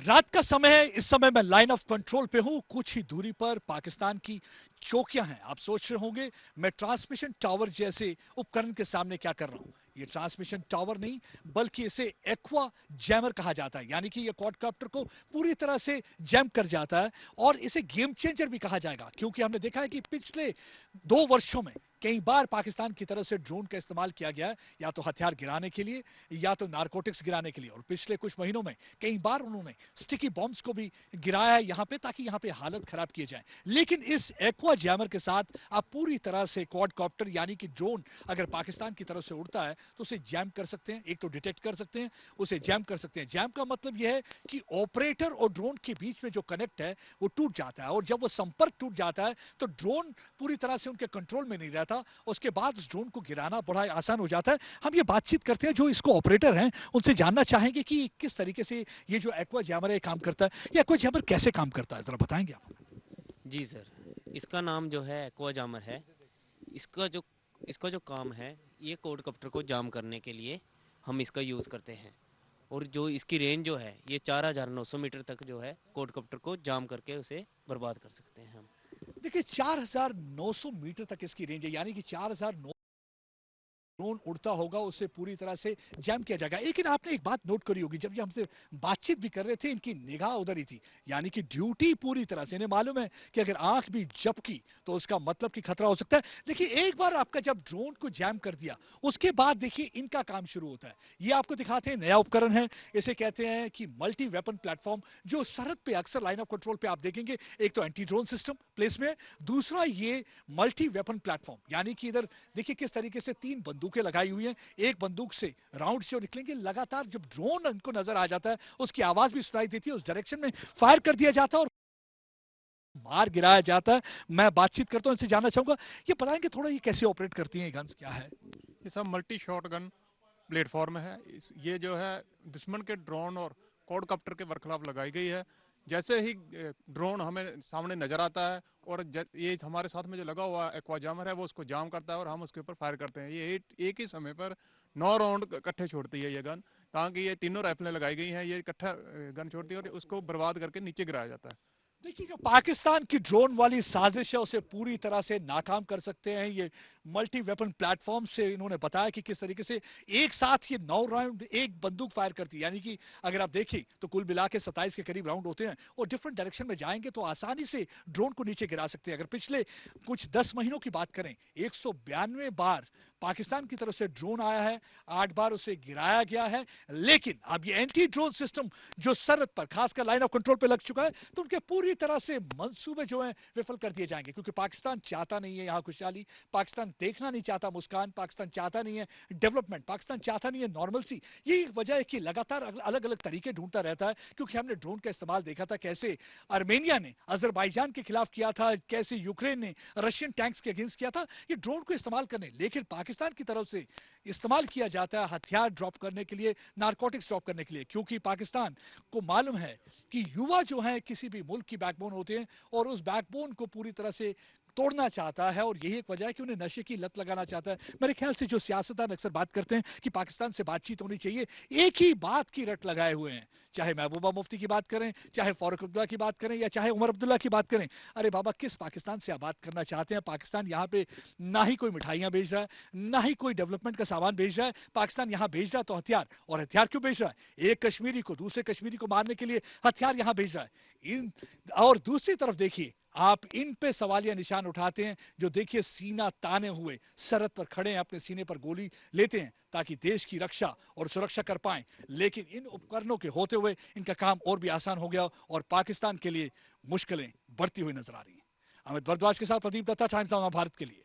रात का समय है। इस समय मैं लाइन ऑफ कंट्रोल पे हूं। कुछ ही दूरी पर पाकिस्तान की चौकियां हैं। आप सोच रहे होंगे मैं ट्रांसमिशन टावर जैसे उपकरण के सामने क्या कर रहा हूं। ये ट्रांसमिशन टावर नहीं, बल्कि इसे एक्वा जैमर कहा जाता है। यानी कि ये क्वाडकॉप्टर को पूरी तरह से जैम कर जाता है और इसे गेम चेंजर भी कहा जाएगा, क्योंकि हमने देखा है कि पिछले 2 वर्षों में कई बार पाकिस्तान की तरफ से ड्रोन का इस्तेमाल किया गया है, या तो हथियार गिराने के लिए या तो नारकोटिक्स गिराने के लिए। और पिछले कुछ महीनों में कई बार उन्होंने स्टिकी बॉम्ब्स को भी गिराया है यहां पे, ताकि यहां पे हालत खराब किए जाए। लेकिन इस एक्वा जैमर के साथ आप पूरी तरह से क्वाडकॉप्टर यानी कि ड्रोन अगर पाकिस्तान की तरफ से उड़ता है तो उसे जैम कर सकते हैं। एक तो डिटेक्ट कर सकते हैं, उसे जैम कर सकते हैं। जैम का मतलब यह है कि ऑपरेटर और ड्रोन के बीच में जो कनेक्ट है वो टूट जाता है, और जब वो संपर्क टूट जाता है तो ड्रोन पूरी तरह से उनके कंट्रोल में नहीं रहता। उसके बाद उस ड्रोन को गिराना बड़ा आसान हो जाता है। हम ये बातचीत करते हैं जो इसको ऑपरेटर हैं, उनसे जानना चाहेंगे कि किस तरीके से ये जो एक्वा जैमर है काम करता है। ये एक्वा जैमर कैसे काम करता है, जरा बताएंगे आप? जी सर, इसका नाम जो है एक्वा जामर है। इसका जो इसका जो काम है, ये कोडकॉप्टर को जाम करने के लिए हम इसका यूज़ करते हैं। और जो इसकी रेंज जो है, ये 4900 मीटर तक जो है कोडकॉप्टर को जाम करके उसे बर्बाद कर सकते हैं हम। देखिए 4900 मीटर तक इसकी रेंज है, यानी कि 4900 ड्रोन उड़ता होगा उसे पूरी तरह से जैम किया जाएगा। लेकिन आपने एक बात नोट करी होगी, जब ये हमसे बातचीत भी कर रहे थे इनकी निगाह उधर ही थी, यानी कि ड्यूटी पूरी तरह से। इन्हें मालूम है कि अगर आंख भी झपकी तो उसका मतलब कि खतरा हो सकता है। देखिए एक बार आपका जब ड्रोन को जैम कर दिया, उसके बाद देखिए इनका काम शुरू होता है। ये आपको दिखाते हैं नया उपकरण है, इसे कहते हैं कि मल्टी वेपन प्लेटफॉर्म, जो सरहद पे अक्सर लाइन ऑफ कंट्रोल पे आप देखेंगे। एक तो एंटी ड्रोन सिस्टम प्लेस में है, दूसरा ये मल्टी वेपन प्लेटफॉर्म, यानी कि इधर देखिए किस तरीके से 3 बंदूकें लगाई हुई हैं। एक बंदूक से राउंड से निकलेंगे, लगातार जब ड्रोन इनको नजर आ जाता है उसकी आवाज भी सुनाई देती है, उस डायरेक्शन में फायर कर दिया जाता है और मार गिराया जाता है। मैं बातचीत करता हूं, इनसे जानना चाहूंगा, ये बताएंगे थोड़ा ये कैसे ऑपरेट करती हैं गन्स, क्या है? ये सब मल्टी शॉट गन प्लेटफॉर्म है। ये जो है दुश्मन के ड्रोन और क्वाडकॉप्टर के बरखलाफ लगाई गई है। जैसे ही ड्रोन हमें सामने नजर आता है और ये हमारे साथ में जो लगा हुआ एक्वा जामर है वो उसको जाम करता है और हम उसके ऊपर फायर करते हैं। ये एक ही समय पर 9 राउंड इकट्ठे छोड़ती है ये गन, ताकि ये तीनों राइफलें लगाई गई हैं, ये इकट्ठा गन छोड़ती है और उसको बर्बाद करके नीचे गिराया जाता है। देखिए जो पाकिस्तान की ड्रोन वाली साजिश है उसे पूरी तरह से नाकाम कर सकते हैं। ये मल्टी वेपन प्लेटफॉर्म से इन्होंने बताया कि किस तरीके से एक साथ ये 9 राउंड एक बंदूक फायर करती है। यानी कि अगर आप देखिए तो कुल मिला के 27 के करीब राउंड होते हैं और डिफरेंट डायरेक्शन में जाएंगे तो आसानी से ड्रोन को नीचे गिरा सकते हैं। अगर पिछले कुछ 10 महीनों की बात करें, 192 बार पाकिस्तान की तरफ से ड्रोन आया है, 8 बार उसे गिराया गया है। लेकिन अब ये एंटी ड्रोन सिस्टम जो सरहद पर खासकर लाइन ऑफ कंट्रोल पे लग चुका है, तो उनके पूरी तरह से मंसूबे जो हैं विफल कर दिए जाएंगे, क्योंकि पाकिस्तान चाहता नहीं है यहां खुशहाली, पाकिस्तान देखना नहीं चाहता मुस्कान, पाकिस्तान चाहता नहीं है डेवलपमेंट, पाकिस्तान चाहता नहीं है नॉर्मलसी। यही वजह है कि लगातार अलग अलग तरीके ढूंढता रहता है। क्योंकि हमने ड्रोन का इस्तेमाल देखा था, कैसे आर्मेनिया ने अजरबैजान के खिलाफ किया था, कैसे यूक्रेन ने रशियन टैंक्स के अगेंस्ट किया था, ये ड्रोन को इस्तेमाल करने। लेकिन पाकिस्तान की तरफ से इस्तेमाल किया जाता है हथियार ड्रॉप करने के लिए, नारकोटिक्स ड्रॉप करने के लिए, क्योंकि पाकिस्तान को मालूम है कि युवा जो है किसी भी मुल्क की बैकबोन होते हैं और उस बैकबोन को पूरी तरह से तोड़ना चाहता है। और यही एक वजह है कि उन्हें नशे की लत लगाना चाहता है। मेरे ख्याल से जो सियासतदान अक्सर बात करते हैं कि पाकिस्तान से बातचीत होनी चाहिए, एक ही बात की रट लगाए हुए हैं। चाहे महबूबा मुफ्ती की बात करें, चाहे फारूक अब्दुल्ला की बात करें, या चाहे उमर अब्दुल्ला की बात करें। अरे बाबा, किस पाकिस्तान से आप बात करना चाहते हैं? पाकिस्तान यहां पे ना ही कोई मिठाइयां भेज रहा है, ना ही कोई डेवलपमेंट का सामान भेज रहा है। पाकिस्तान यहां भेज रहा है तो हथियार। और हथियार क्यों भेज रहा है? एक कश्मीरी को दूसरे कश्मीरी को मारने के लिए हथियार यहां भेज रहा है। और दूसरी तरफ देखिए, आप इन पे सवालिया निशान उठाते हैं जो देखिए सीना ताने हुए सरहद पर खड़े हैं, अपने सीने पर गोली लेते हैं ताकि देश की रक्षा और सुरक्षा कर पाएं। लेकिन इन उपकरणों के होते हुए इनका काम और भी आसान हो गया और पाकिस्तान के लिए मुश्किलें बढ़ती हुई नजर आ रही हैं। अमित भरद्वाज के साथ प्रदीप दत्ता, टाइम्स नाउ भारत के लिए।